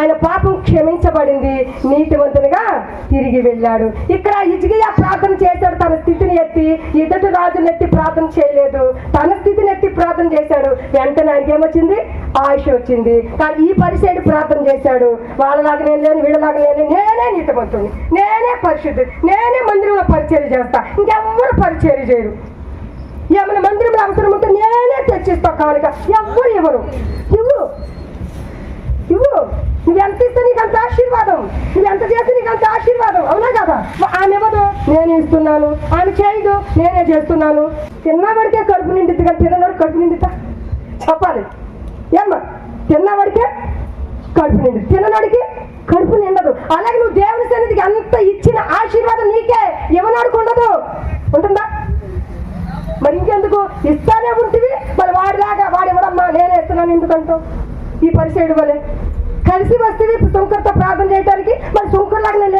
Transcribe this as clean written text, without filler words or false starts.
ఆయన పాపం క్షమించబడింది, నీతివంతునిగా తిరిగి వెళ్ళాడు. ఇక్కడ హిజ్కియా ప్రార్థన చేశాడు, తన స్థితిని ఎత్తి. ఎదుటి రాజుని ఎత్తి ప్రార్థన చేయలేదు, తన స్థితిని ఎత్తి ప్రార్థన చేశాడు. వెంటనే ఆయనకి ఏమొచ్చింది? ఆయుష్ వచ్చింది. కానీ ఈ పరిసైడు ప్రార్థన చేశాడు, వాళ్ళలాగా నేను లేని, వీళ్ళలాగా నేను, నేనే నీతివంతుని, నేనే పరిశుద్ధుడు, నేనే మందిరంలో పరిచర్య చేస్తా, ఇంకెవ్వరు పరిచర్య చేయరు. ఏమైనా మందిరంలో అవసరం ఉంటే నేనే తెచ్చిస్తా కానుక, ఎవ్వరు ఇవ్వరు. ఇవ్వు నువ్వెంత ఇస్తే నీకు అంత ఆశీర్వాదం, నువ్వెంత చేస్తే నీకు అంత ఆశీర్వాదం, అవునా కదా? ఆమె ఇవ్వదు, నేనే ఇస్తున్నాను. ఆమె చేయదు, నేనే చేస్తున్నాను. తిన్నవాడికే కడుపు నిండిద్ది కానీ తిన్నవాడు కడుపు నిండిద్దా? చెప్పాలి ఏమ్మా? తిన్నవాడికే కడుపు నిండి, తిన్నవాడికి కడుపు నిండదు. అలాగే నువ్వు దేవుని సన్నిధికి అంత ఇచ్చిన ఆశీర్వాదం నీకే, ఇవ్వనాడికి ఉండదు. ఉంటుందా? మరి ఇంకెందుకు ఇస్తానే ఉంటుంది? మరి వాడిలాగా వాడు ఇవ్వడమ్మా నేనే ఇస్తున్నాను ఎందుకంటావు? ఈ పరిచయుడు వలె కలిసి వస్తే సుంకర్తో ప్రార్థన చేయడానికి, మరి సుంకర్లాగా నేను